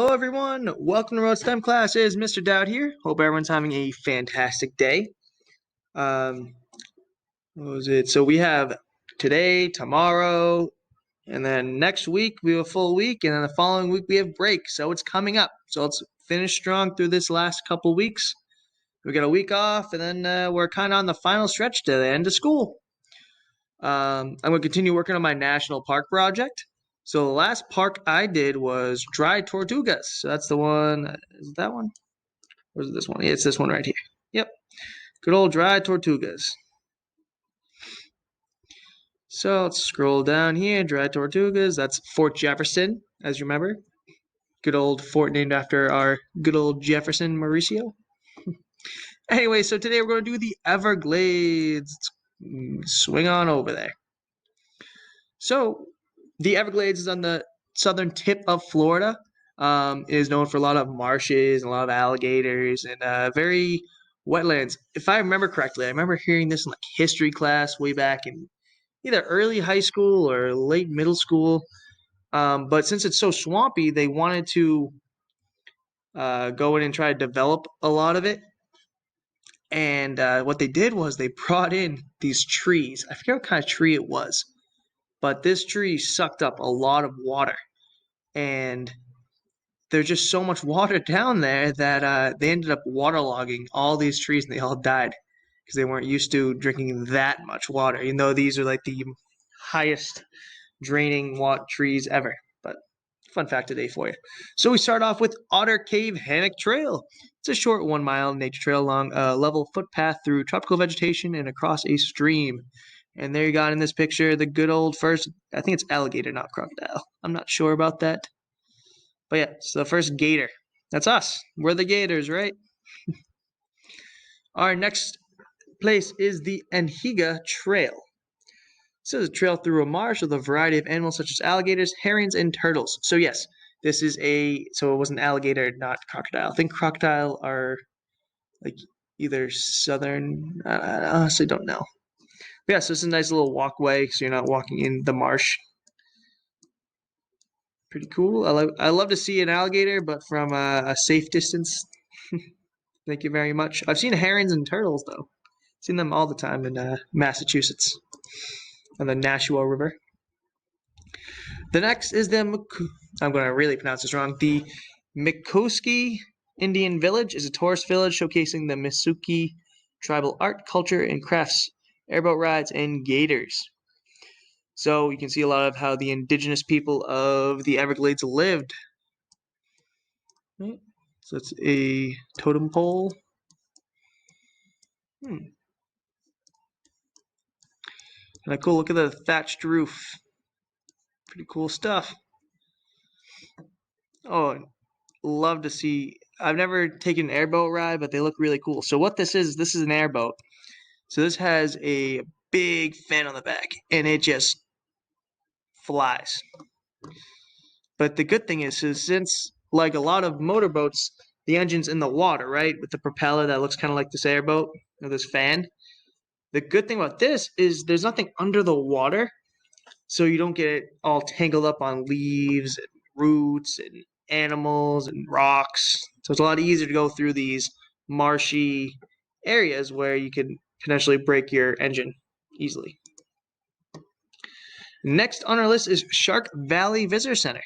Hello everyone, welcome to Road STEM classes. Mr. Dowd here. Hope everyone's having a fantastic day. What was it? So we have today, tomorrow, and then next week we have a full week, and then the following week we have break. So it's coming up. So let's finish strong through this last couple weeks. We got a week off, and then we're kind of on the final stretch to the end of school. I'm going to continue working on my national park project. So the last park I did was Dry Tortugas. So that's the one. Is it that one? Or is it this one? Yeah, it's this one right here. Yep. Good old Dry Tortugas. So let's scroll down here. Dry Tortugas. That's Fort Jefferson, as you remember. Good old fort named after our good old Jefferson Mauricio. Anyway, so today we're going to do the Everglades. Swing on over there. So the Everglades is on the southern tip of Florida. It is known for a lot of marshes and a lot of alligators and very wetlands. If I remember correctly, I remember hearing this in like history class way back in either early high school or late middle school. But since it's so swampy, they wanted to go in and try to develop a lot of it. And what they did was they brought in these trees. I forget what kind of tree it was. But this tree sucked up a lot of water, and there's just so much water down there that they ended up waterlogging all these trees, and they all died because they weren't used to drinking that much water, even though these are like the highest draining trees ever. But fun fact today for you. So we start off with Otter Cave Hammock Trail. It's a short 1 mile nature trail along a level footpath through tropical vegetation and across a stream. And there you got in this picture the good old first, I think it's alligator, not crocodile. I'm not sure about that. But yeah, it's the first gator. That's us. We're the gators, right? Our next place is the Anhiga Trail. This is a trail through a marsh with a variety of animals such as alligators, herons, and turtles. So yes, this is so it was an alligator, not crocodile. I think crocodile are like either southern, I honestly don't know. But yeah, so it's a nice little walkway, so you're not walking in the marsh. Pretty cool. I love to see an alligator, but from a safe distance. Thank you very much. I've seen herons and turtles, though. Seen them all the time in Massachusetts on the Nashua River. The next is I'm going to really pronounce this wrong. The Mikoski Indian Village is a tourist village showcasing the Misuki tribal art, culture, and crafts, airboat rides, and gators. So you can see a lot of how the indigenous people of the Everglades lived. Right. So it's a totem pole. Kind of cool. Look at the thatched roof. Pretty cool stuff. Oh, love to see. I've never taken an airboat ride, but they look really cool. So what this is an airboat. So this has a big fan on the back, and it just flies. But the good thing is since like a lot of motorboats, the engine's in the water, right? With the propeller that looks kind of like this airboat or this fan. The good thing about this is there's nothing under the water, so you don't get it all tangled up on leaves and roots and animals and rocks. So it's a lot easier to go through these marshy areas where you can potentially break your engine easily. Next on our list is Shark Valley Visitor Center.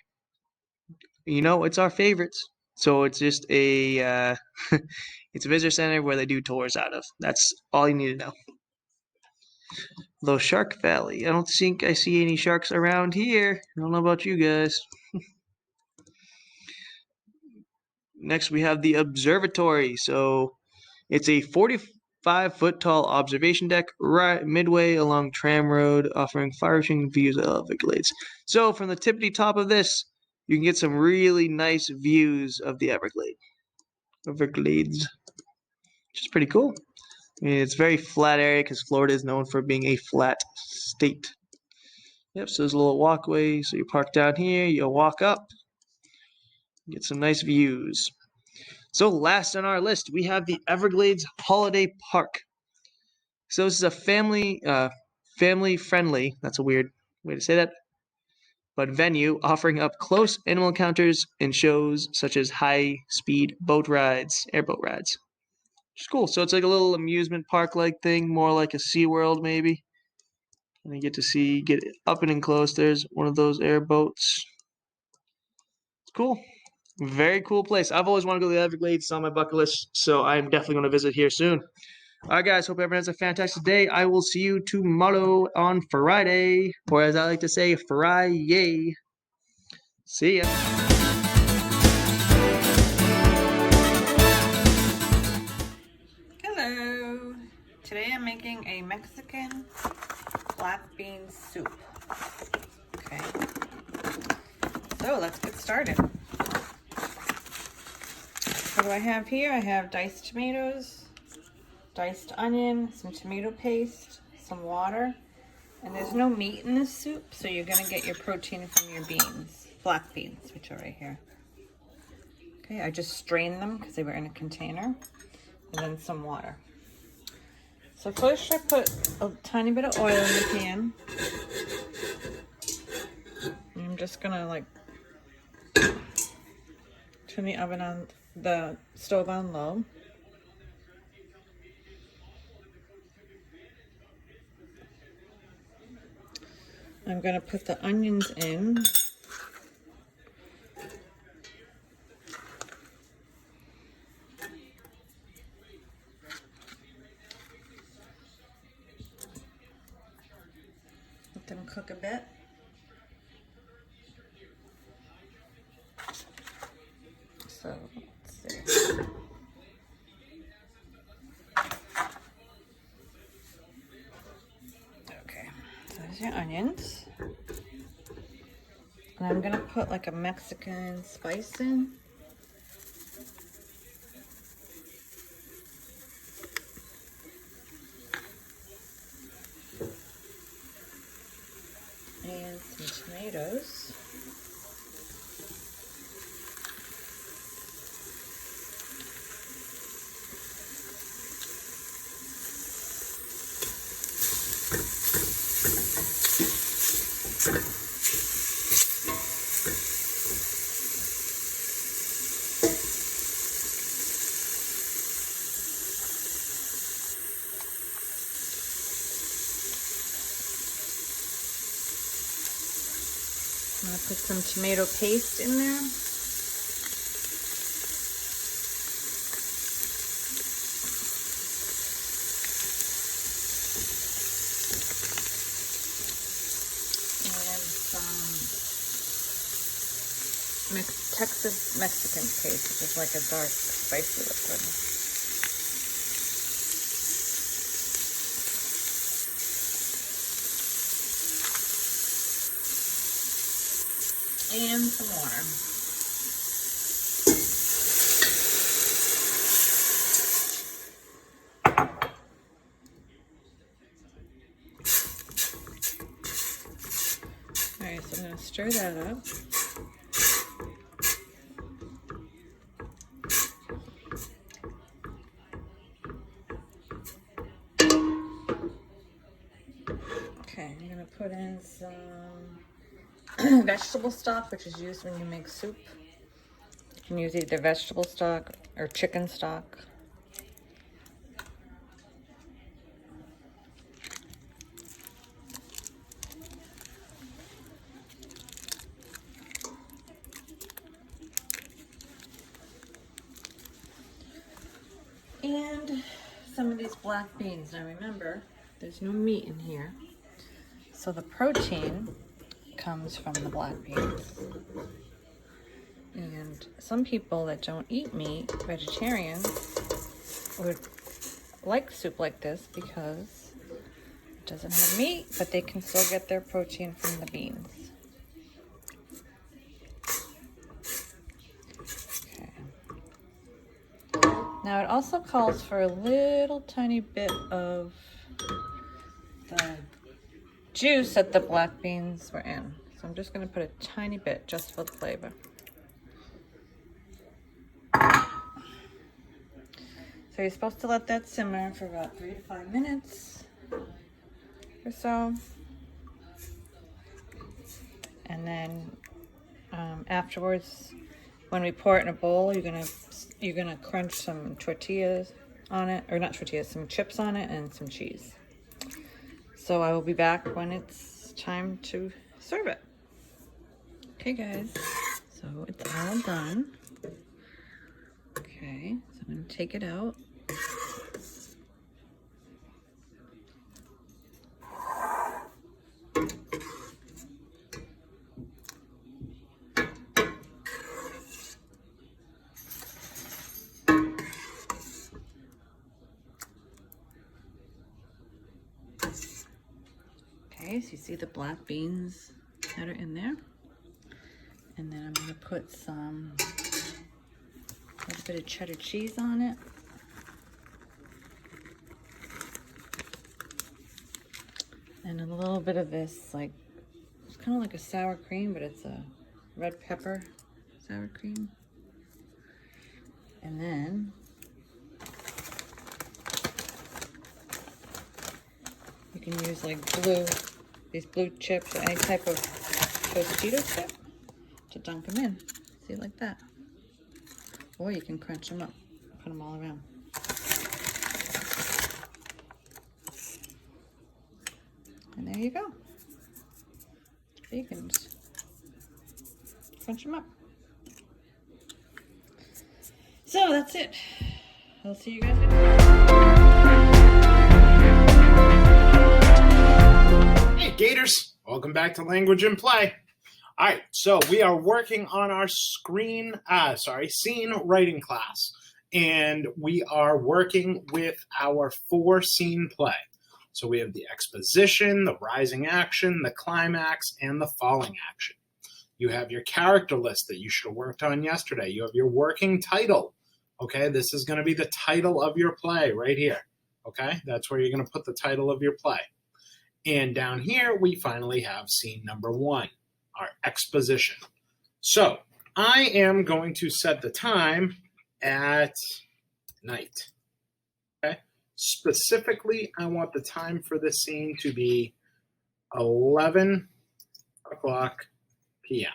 You know, it's our favorites. So it's just a it's a visitor center where they do tours out of. That's all you need to know. Though Shark Valley, I don't think I see any sharks around here. I don't know about you guys. Next we have the observatory. So it's a 45-foot tall observation deck right midway along Tram Road, offering far-reaching views of Everglades. So from the tippity top of this, you can get some really nice views of the Everglades, which is pretty cool. I mean, it's a very flat area because Florida is known for being a flat state. Yep, so there's a little walkway. So you park down here, you'll walk up, get some nice views. So last on our list, we have the Everglades Holiday Park. So this is a family-friendly, that's a weird way to say that, but venue offering up close animal encounters in shows such as high-speed boat rides, airboat rides. Which is cool. So it's like a little amusement park-like thing, more like a SeaWorld maybe. And you get to get up and in close. There's one of those airboats. It's cool. Very cool place. I've always wanted to go to the Everglades. It's on my bucket list, so I'm definitely going to visit here soon. All right, guys. Hope everyone has a fantastic day. I will see you tomorrow on Friday, or as I like to say, Friday. See ya. Hello. Today I'm making a Mexican black bean soup. Okay. So let's get started. What do I have here? I have diced tomatoes, diced onion, some tomato paste, some water, and there's no meat in this soup, so you're going to get your protein from your beans, black beans, which are right here. Okay, I just strained them because they were in a container, and then some water. So first I put a tiny bit of oil in the pan. And I'm just going to like turn the stove on low. I'm going to put the onions in. Let them cook a bit. So let's see. Okay, so there's your onions. And I'm gonna put like a Mexican spice in. And some tomatoes. I'm going to put some tomato paste in there. And some Texas Mexican paste, which is like a dark spicy liquid. And some water. Alright, so I'm going to stir that up. Okay, I'm going to put in some vegetable stock, which is used when you make soup. You can use either vegetable stock or chicken stock. And some of these black beans. Now remember, there's no meat in here. So the protein comes from the black beans. And some people that don't eat meat, vegetarians, would like soup like this because it doesn't have meat, but they can still get their protein from the beans. Okay. Now it also calls for a little tiny bit of the juice that the black beans were in. So I'm just going to put a tiny bit just for the flavor. So you're supposed to let that simmer for about 3 to 5 minutes or so. And then afterwards, when we pour it in a bowl, you're gonna crunch some tortillas on it, or not tortillas, some chips on it and some cheese. So I will be back when it's time to serve it. Okay, guys, so it's all done. Okay, so I'm gonna take it out. Okay, so you see the black beans that are in there. And then I'm gonna put a little bit of cheddar cheese on it. And a little bit of this, like, it's kind of like a sour cream, but it's a red pepper sour cream. And then you can use like these blue chips or any type of Tostito chip to dunk them in. See, like that. Or you can crunch them up, put them all around. And there you go. You can just crunch them up. So that's it. I'll see you guys later. Hey Gators, welcome back to Language and Play. All right, so we are working on our scene writing class, and we are working with our 4-scene play. So we have the exposition, the rising action, the climax, and the falling action. You have your character list that you should have worked on yesterday. You have your working title. Okay, this is going to be the title of your play right here. Okay, that's where you're going to put the title of your play. And down here, we finally have scene number 1, our exposition. So I am going to set the time at night. Okay, specifically, I want the time for this scene to be 11 o'clock p.m.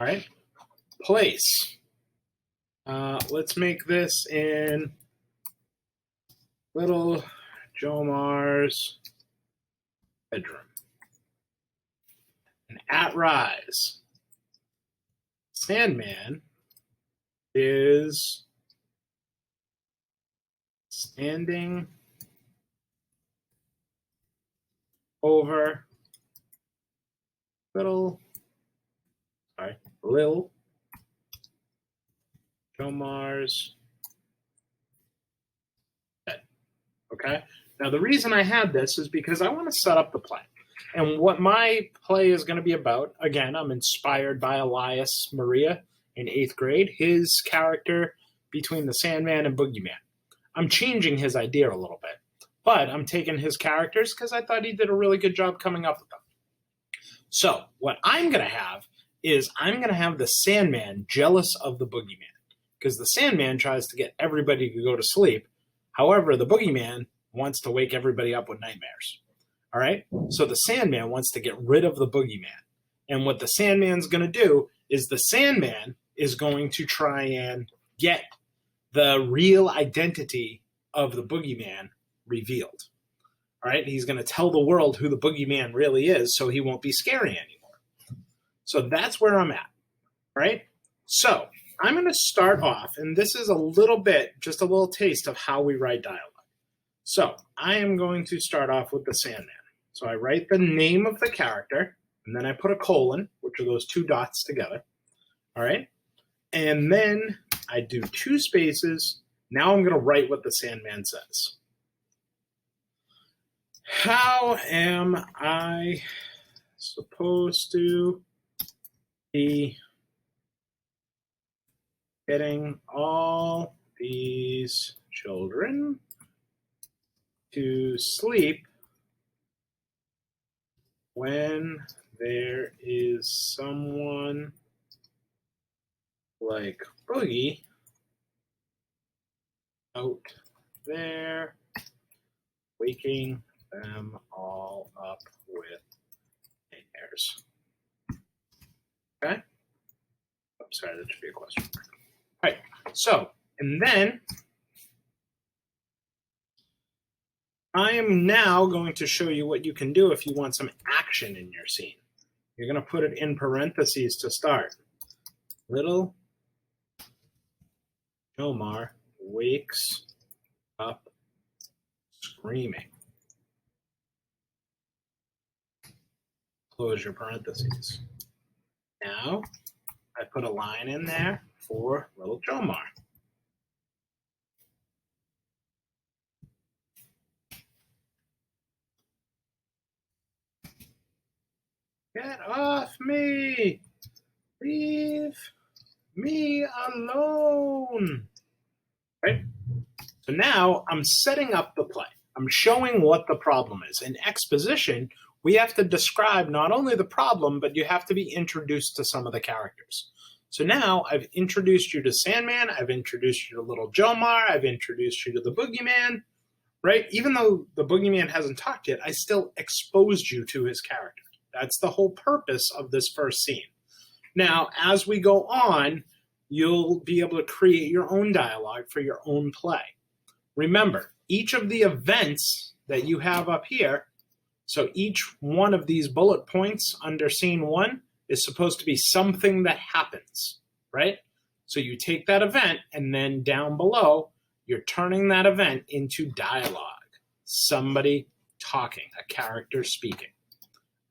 All right, place. Let's make this in little Jomar's bedroom. And at rise, Sandman is standing over Lil Jomar's bed. Okay? Now, the reason I had this is because I want to set up the play. And what my play is going to be about, again, I'm inspired by Elias Maria in 8th grade, his character between the Sandman and Boogeyman. I'm changing his idea a little bit, but I'm taking his characters because I thought he did a really good job coming up with them. So what I'm going to have is I'm going to have the Sandman jealous of the Boogeyman because the Sandman tries to get everybody to go to sleep. However, the Boogeyman wants to wake everybody up with nightmares. All right? So the Sandman wants to get rid of the Boogeyman. And what the Sandman's going to do is the Sandman is going to try and get the real identity of the Boogeyman revealed. All right? He's going to tell the world who the Boogeyman really is so he won't be scary anymore. So that's where I'm at. All right? So I'm going to start off, and this is a little bit, just a little taste of how we write dialogue. So I am going to start off with the Sandman. So I write the name of the character, and then I put a colon, which are those 2 dots together. All right? And then I do 2 spaces. Now I'm going to write what the Sandman says. How am I supposed to be getting all these children to sleep when there is someone like Boogie out there waking them all up with nightmares? Okay? Oh, sorry, that should be a question mark. All right, so, and then I am now going to show you what you can do if you want some action in your scene. You're going to put it in parentheses to start. Little Omar wakes up screaming. Close your parentheses. Now, I put a line in there for little Jomar. Get off me! Leave me alone! Right? So now I'm setting up the play. I'm showing what the problem is. In exposition, we have to describe not only the problem, but you have to be introduced to some of the characters. So now I've introduced you to Sandman, I've introduced you to Little Jomar, I've introduced you to the Boogeyman, right? Even though the Boogeyman hasn't talked yet, I still exposed you to his character. That's the whole purpose of this first scene. Now, as we go on, you'll be able to create your own dialogue for your own play. Remember, each of the events that you have up here, so each one of these bullet points under scene 1 is supposed to be something that happens, right? So you take that event, and then down below, you're turning that event into dialogue. Somebody talking, a character speaking.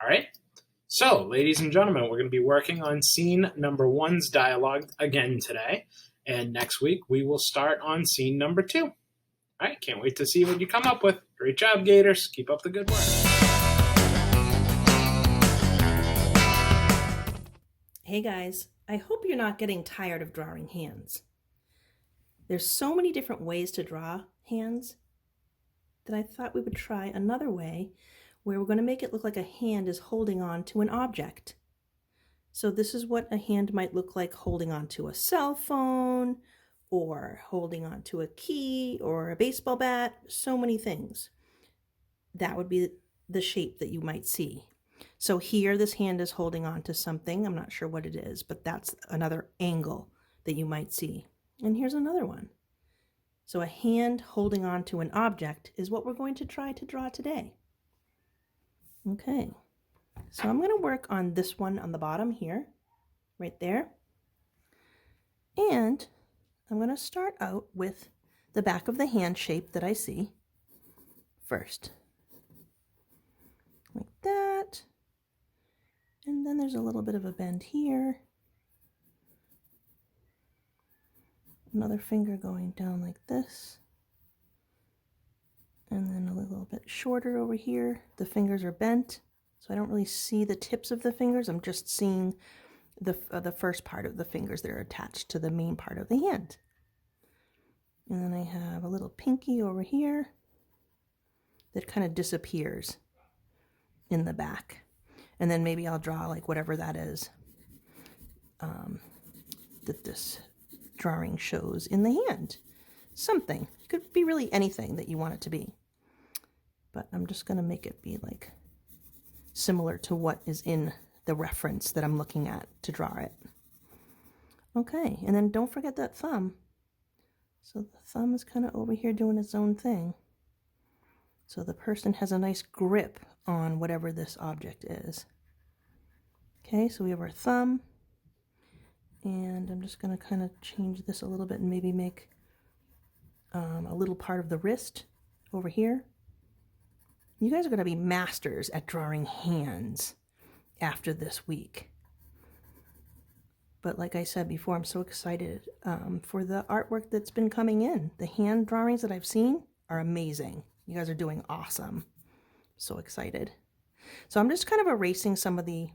All right? So, ladies and gentlemen, we're going to be working on scene number 1's dialogue again today. And next week, we will start on scene number 2. All right, can't wait to see what you come up with. Great job, Gators. Keep up the good work. Hey guys, I hope you're not getting tired of drawing hands. There's so many different ways to draw hands that I thought we would try another way where we're going to make it look like a hand is holding on to an object. So this is what a hand might look like holding on to a cell phone, or holding on to a key, or a baseball bat, so many things. That would be the shape that you might see. So here this hand is holding on to something. I'm not sure what it is, but that's another angle that you might see. And here's another one. So a hand holding on to an object is what we're going to try to draw today. Okay, so I'm going to work on this one on the bottom here, right there. And I'm going to start out with the back of the hand shape that I see first. Like that. And then there's a little bit of a bend here. Another finger going down like this. And then a little bit shorter over here. The fingers are bent, so I don't really see the tips of the fingers. I'm just seeing the first part of the fingers that are attached to the main part of the hand. And then I have a little pinky over here that kind of disappears in the back. And then maybe I'll draw like whatever that is that this drawing shows in the hand. Something. It could be really anything that you want it to be. But I'm just going to make it be like similar to what is in the reference that I'm looking at to draw it. Okay, and then don't forget that thumb. So the thumb is kind of over here doing its own thing. So the person has a nice grip on whatever this object is. Okay, so we have our thumb. And I'm just going to kind of change this a little bit and maybe make a little part of the wrist over here. You guys are going to be masters at drawing hands after this week. But like I said before, I'm so excited for the artwork that's been coming in. The hand drawings that I've seen are amazing. You guys are doing awesome. So excited. So I'm just kind of erasing some of the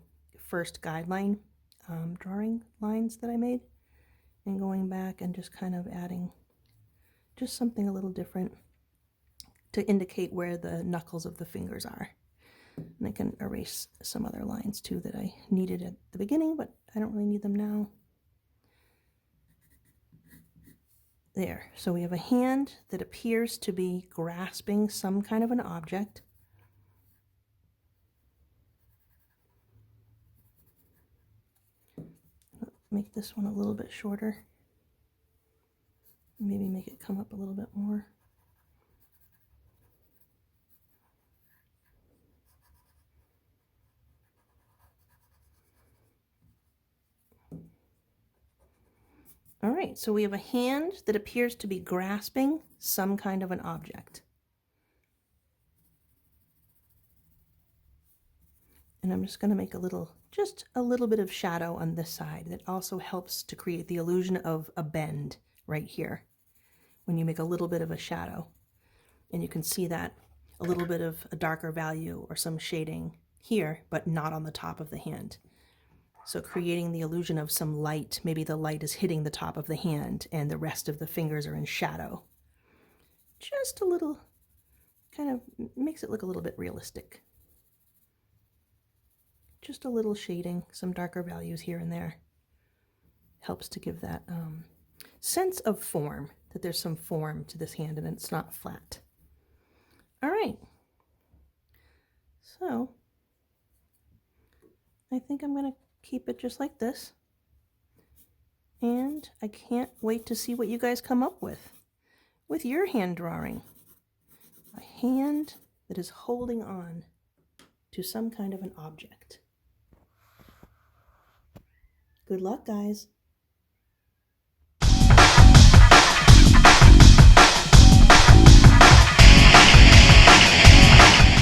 first guideline drawing lines that I made and going back and just kind of adding just something a little different to indicate where the knuckles of the fingers are. And I can erase some other lines too that I needed at the beginning, but I don't really need them now. There, so we have a hand that appears to be grasping some kind of an object. make this one a little bit shorter. Maybe make it come up a little bit more. All right, so we have a hand that appears to be grasping some kind of an object. And I'm just going to make just a little bit of shadow on this side. That also helps to create the illusion of a bend right here when you make a little bit of a shadow. And you can see that a little bit of a darker value or some shading here, but not on the top of the hand. So creating the illusion of some light, maybe the light is hitting the top of the hand and the rest of the fingers are in shadow. Just a little, kind of makes it look a little bit realistic. Just a little shading, some darker values here and there. Helps to give that sense of form, that there's some form to this hand and it's not flat. All right. So I think I'm going to keep it just like this. And I can't wait to see what you guys come up with your hand drawing. A hand that is holding on to some kind of an object. Good luck, guys.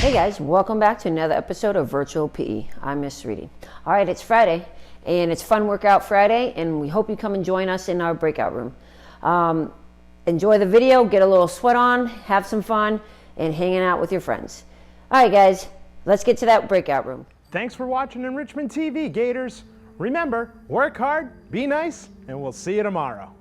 Hey guys, welcome back to another episode of Virtual PE. I'm Miss Reedy. All right, it's Friday, and it's Fun Workout Friday, and we hope you come and join us in our breakout room. Enjoy the video, get a little sweat on, have some fun, and hanging out with your friends. All right, guys, let's get to that breakout room. Thanks for watching Enrichment TV, Gators. Remember, work hard, be nice, and we'll see you tomorrow.